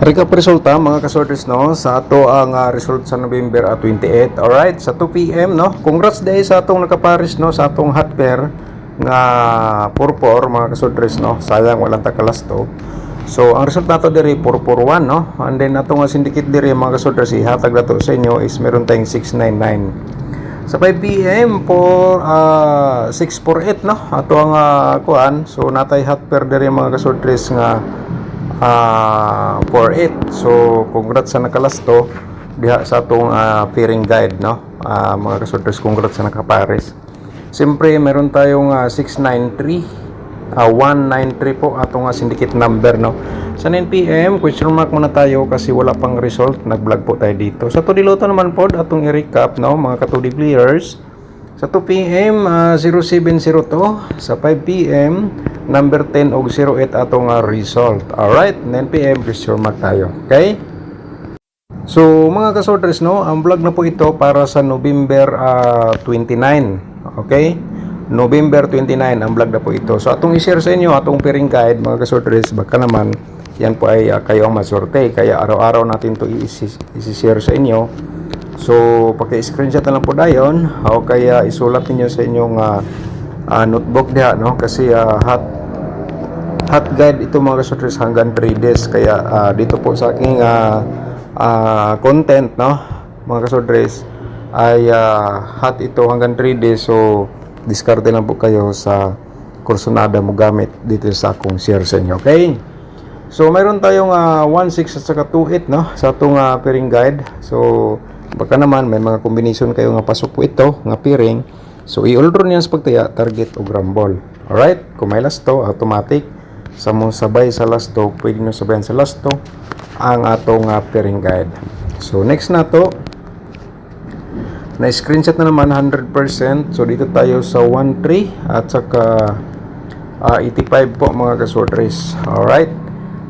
Recap resulta mga kasorters no sa ato ang result sa November 28. Alright, sa 2 PM no. Congrats day sa atong nakaparis no sa atong hot pair nga purpur mga kasorters no. Sayang walang takalasto. So ang result nato diri 441 no. And then ato nga syndicate diri mga kasorters ihatag nato sa inyo is meron tayong 699. Sa 5 PM for 648 no. Ato ang kuan. So natay hot pair diri mga kasorters nga 4-8. So congrats sa nakalasto diha sa atong pairing guide no. Mga kasorters, congrats sa nakapares. Siyempre meron tayong 693 193 po atong syndicate number no. Sa 9 PM question mark muna tayo kasi wala pang result, nag-vlog po tayo dito. Sa tudiloto naman po atong i-recap no mga katudi players. Sa 2 PM 0702, sa 5 PM number 10 og 08 atong result. Alright, 9 PM question mark tayo. Okay? So mga kasorters no, ang vlog na po ito para sa November 29. Okay? November 29 ang vlog na po ito. So atong i-share sa inyo atong pairing guide mga kasorters, baka naman yan po ay kayo ang masorte, kaya araw-araw natin to i-share sa inyo. So paki-screenshot na lang po dayon o kaya isulat niyo sa inyong notebook diha no, kasi hot guide ito mga kasorters hanggang 3 days, kaya dito po sa aking content no mga kasorters ay hot ito hanggang 3 days. So discard lang po kayo sa kursonada mo gamit dito sa akong share sa inyo. Okay, so mayroon tayong 16 at saka 28 no sa atong pairing guide. So baka naman may mga combination kayo nga pasok po ito nga pairing. So i-order niyan sa pagtaya target o grambol. Alright, kung may lasto automatic sa mong sabay sa lasto, pwede nyo sabayan sa lasto ang atong pairing guide. So next na to, na screenshot na naman 100%. So dito tayo sa 13 at saka 85 po mga kasorters. Alright,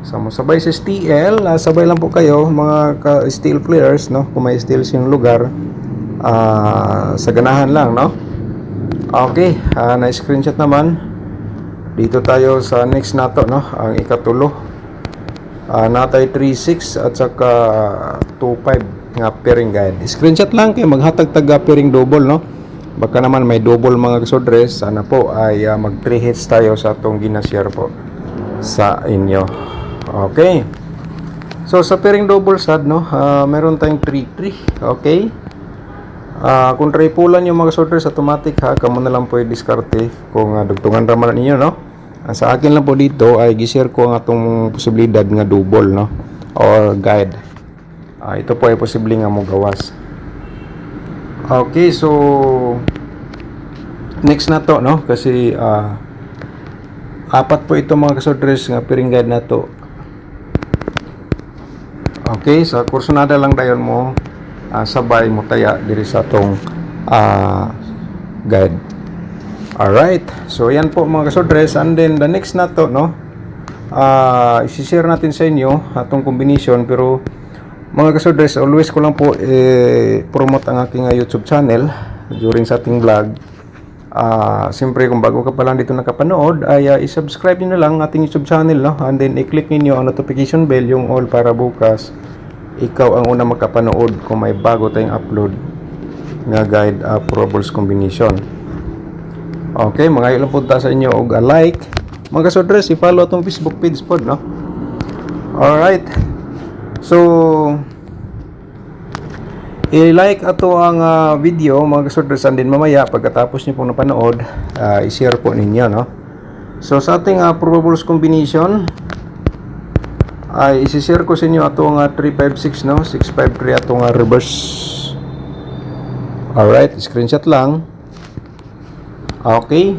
sa so, sabay sa STL, sabay lang po kayo mga ka-steel players no, kung may steel yung lugar, sa ganahan lang no. Okay, na-screenshot naman. Dito tayo sa next nato no, ang ikatulo. Natay 36 at saka 25 nga pairing guide. Screenshot lang kay maghatag taga pairing double no. Baka naman may double mga kasodres, sana po ay mag 3 hits tayo sa atong ginashare po sa inyo. Okay. So sa pairing double sad no, meron tayong 3-3. Okay. Kung tripulan yung mga sorters automatic ha, kamo na lang po i-discarte kung dugtungan raman ninyo no. Sa akin lang po dito ay gi-share ko ang atong posibilidad nga double no or guide. Ito po ay posible nga mo gawas. Okay, so next na to no kasi apat po ito mga kasorters nga pairing guide na to. Okay, sa kursonada lang dayon mo sabay mo taya diri sa atong guide. Alright, so yan po mga kasorters. And then the next na to no, isi-share natin sa inyo atong combination. Pero mga kasorters, always ko lang po promote ang aking YouTube channel during sa ating vlog. Siyempre kung bago ka pa lang dito nakapanood ay i-subscribe niyo na lang ating YouTube channel no, and then i-click niyo ang notification bell yung all para bukas ikaw ang una makapanood kung may bago tayong upload nga guide probables combination. Okay, mga ilang punta sa inyo og like mga kasorters, i-follow atong Facebook page pod no. Alright, so i-like ato ang video mga kasorters, and din mamaya pagkatapos niyo pong napanood i-share po ninyo no. So sa ating probables combination ay isi-share ko sa inyo ato ang 356 no, 653 ato ang reverse. Alright, screenshot lang. Okay,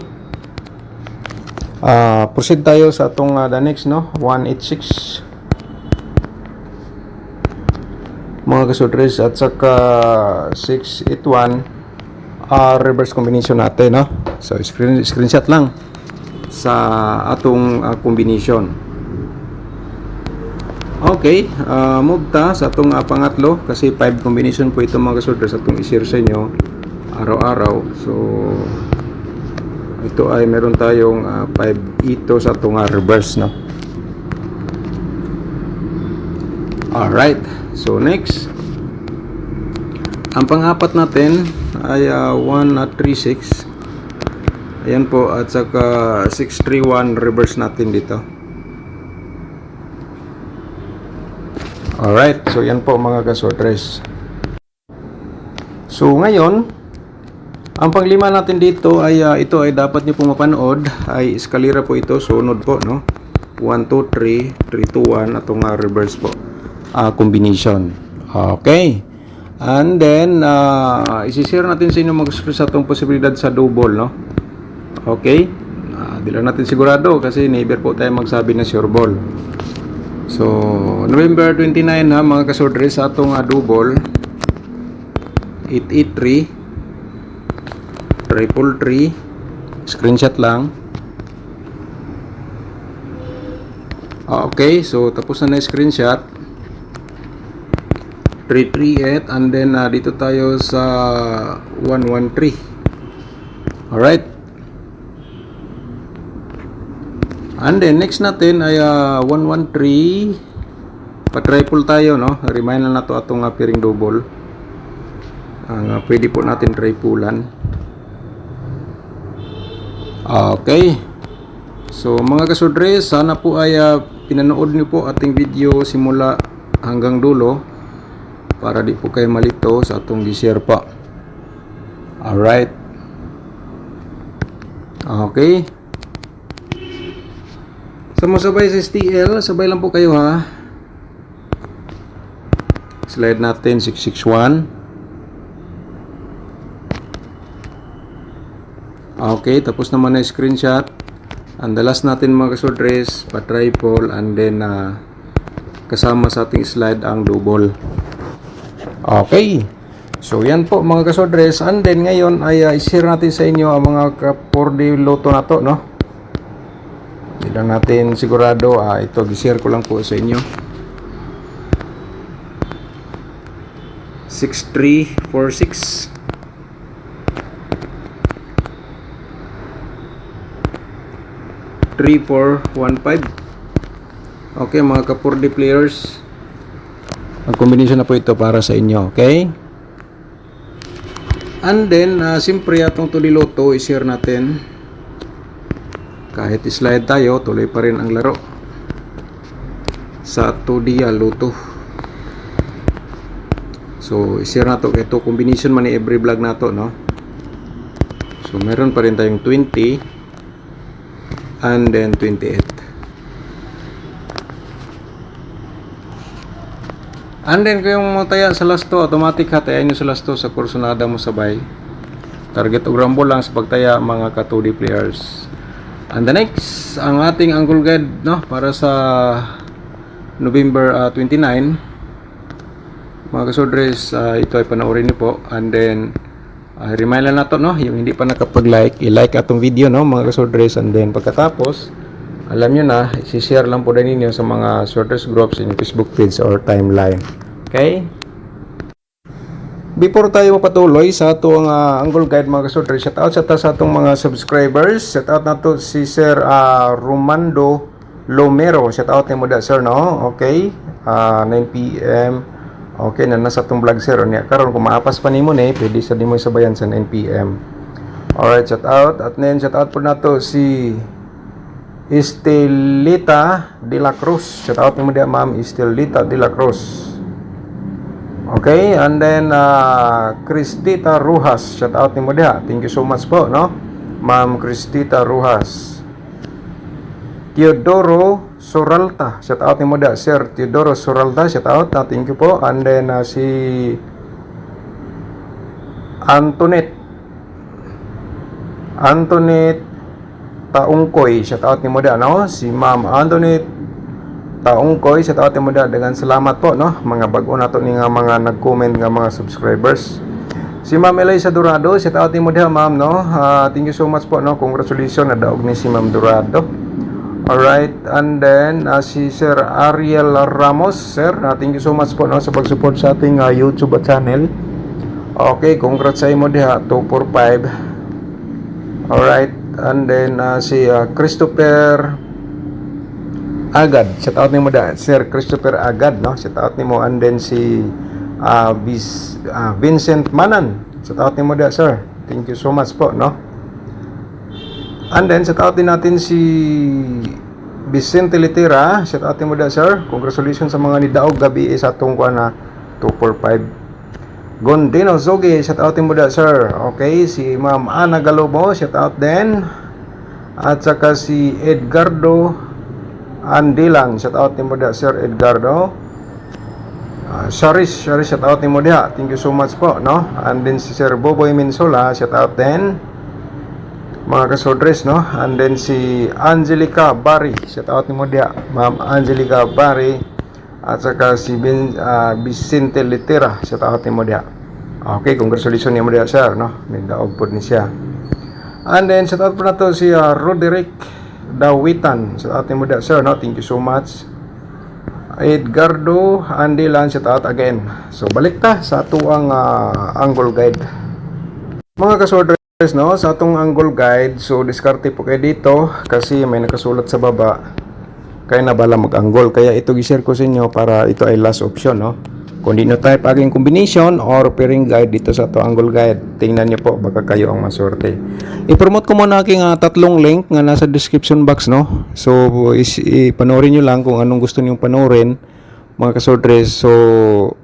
proceed tayo sa atong the next no, 186 mga kasorters at saka 681 reverse combination natin no. So screenshot lang sa atong combination. Okay, move ta sa atong pangatlo kasi 5 combination po ito mga kasorters atong i-share sa inyo araw-araw. So ito ay meron tayong 5 ito sa atong reverse no. Alright, so next, ang pang-apat natin ay 136. Ayan po, at saka 631 reverse natin dito. Alright, so yan po mga kasortres. So ngayon, ang panglima natin dito ay ito ay dapat niyo po mapanood, ay eskalera po ito, sunod po, no? 1, 2, 3, 3, 2, 1, atong reverse po, combination. Okay, and then isi-share natin sa inyo mag-express atong posibilidad sa double, no? Okay, di lang natin sigurado kasi neighbor po tayo magsabi na sure ball. So November 29 ha mga kasordres, sa atong double 883 333, screenshot lang. Okay, so tapos na screenshot 338, and then dito tayo sa 113. Alright, and then next natin ay 113, pa-triple tayo, no? Remind lang na to atong piring double. Pwede po natin tripulan. Okay, so mga kasudres, sana po ay pinanood niyo po ating video simula hanggang dulo para di po kayo malito sa atong gi-share pa. Alright, okay, sa masabay sa STL, sabay lang po kayo ha. Slide natin 661. Okay, tapos naman na screenshot. Ang dalas natin mga kasodres, pa-triple, and then kasama sa ating slide ang double. Okay, so yan po mga kasodres, and then ngayon ay i-share natin sa inyo ang mga 4D Lotto na to, no? Hindi lang natin sigurado, ito i-share ko lang po sa inyo. 6346, 3415. Okay mga ka-4D players, ang combination na po ito para sa inyo. Okay, and then siyempre atong 2D Lotto i-share natin. Kahit slide tayo, tuloy pa rin ang laro sa 2D Lotto. So i-share na to, ito combination man ni every vlog na to, no? So meron pa rin tayong 20 and then 28. And then kung mo taya sa lasto, automatic hatayan nyo sa lasto sa kursunada mo sabay. Target o rumble lang sa pagtaya mga ka-2D players. And the next, ang ating angle guide, no, para sa November 29. Mga kasodres, ito ay panoorin niyo po. And then remind lang nato, no, yung hindi pa nakapag-like, i-like atong video, no, mga kasodres. And then pagkatapos, alam nyo na, i-share lang po din ninyo sa mga sorters groups in Facebook page or timeline. Okay? Before tayo mapatuloy sa atong angle guide mga kasodres, shout out sa atong mga subscribers. Shout out na to si Sir Romando Lomero. Shout out ni mo da sir, no? Okay, 9 PM. Okay, na nasa atong vlog sir niya. Karon kung maapas pa nimo ni, pwede sa nimo sabayan sa 9 PM. Alright, shout out. At then shout out po na to si Estelita de la Cruz. Shout out nimo dia ma'am Estelita de la Cruz. Okay, and then Cristita Rujas. Shout out nimo dia. Thank you so much po, no? Ma'am Cristita Rujas. Teodoro Soralta, shout out ni mo da Sir Teodoro Soralta, shout out na, thank you po. And then si Antoinette Taungkoy, shout out ni mo da, no? Si Ma'am Antoinette Taungkoy, shout out ni mo da, dengan salamat po, no? Mga bago na to ni nga mga nag-comment nga mga subscribers. Si Ma'am Eliza Dorado, shout out ni mo da ma'am, no? Thank you so much po, no? Congratulations na daog ni si Ma'am Dorado. Alright, and then si Sir Ariel Ramos, sir, thank you so much po, no, sa pag-support sa ating YouTube channel. Okay, congrats sa imo diha, 245. Alright, and then si Christopher Agad, shout out nimo da Sir Christopher Agad, no? Shout out nimo. And then si Vincent Manan, shout out nimo da, sir. Thank you so much po, no? And then shout out din natin si Vicente Litera, shout out nimo da, sir. Congratulations sa mga nidaog gabi sa atong kuan na 245. Gondino Zoge, shout out nimo da, sir. Okay, si Ma'am Ana Galobo, shout out din. At saka si Edgardo Andilang, shout out nimo da, Sir Edgardo. Sharis, shout out nimo da. Thank you so much po, no? And then si Sir Boboy Minsola, shout out din. Mga kasodres, no? And then si Angelica Bari, shout out nimo da, Ma'am Angelica Bari. At saka si Vicente Litera, shout out nimo da. Okay, congratulations nimo da, sir, no? Nidaog pod ni siya. And then shout out po na to si Roderick Dawitan, shout out nimo da, sir, no? Thank you so much. Edgardo Andilan, shout out again. So balik ta sa ato ang angle guide, mga kasorders, no? Sa atong angle guide, so diskarte po kayo dito kasi may nakasulat sa baba kaya na bala mag-angle, kaya ito gi-share ko sa inyo para ito ay last option, no? Kung di nyo type aging combination or pairing guide dito sa to angle guide, tingnan nyo po, baka kayo ang maswerte. I-promote ko muna aking tatlong link nga nasa description box, no? So ipanoorin nyo lang kung anong gusto nyo panoorin, mga kasordres. So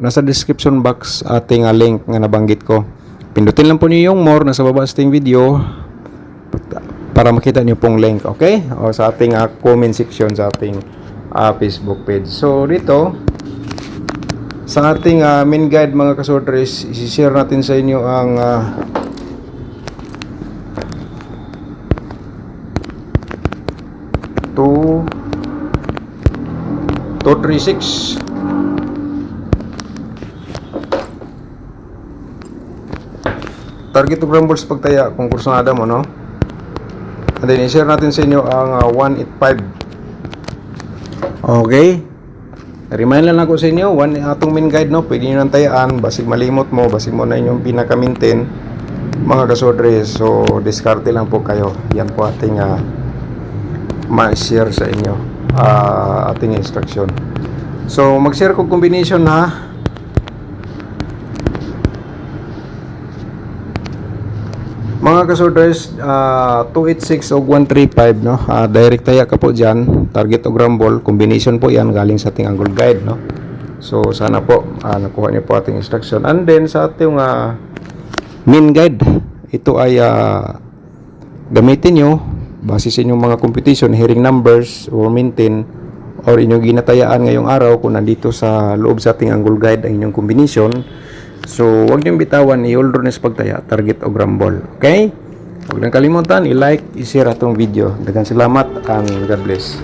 nasa description box ating link nga nabanggit ko. Pindutin lang po nyo yung more nasa baba sa ating video para makita nyo pong link, okay? O sa ating comment section sa ating Facebook page. So dito sa ating main guide, mga kasordres, isi-share natin sa inyo ang 236 target to Grumbles pagtaya kung kursonada mo, no? And then i-share natin sa inyo ang 185. Okay, remind lang ako sa inyo, atong main guide, no? Pwede nyo nang tayaan, basig malimot mo, basig mo na inyong pinakamintin, mga kasodres. So diskarte lang po kayo. Yan po ating ma-share sa inyo, ating instruction. So mag-share ko combination, ha. Mga kasodres, 286 o 135, no? Direct taya ka po dyan, target o grumble, combination po yan galing sa ating angle guide, no? So sana po nakuha niyo po ating instruction. And then sa ating main guide, ito ay gamitin nyo base sa inyong mga competition, hearing numbers or maintain, or inyong ginatayaan ngayong araw kung nandito sa loob sa ating angle guide ang inyong combination. So huwag niyong bitawan, i-hold on sa pagtaya, target o grumble. Okay? Huwag nang kalimutan, i-like, i-share atong video. Daghang salamat and God bless.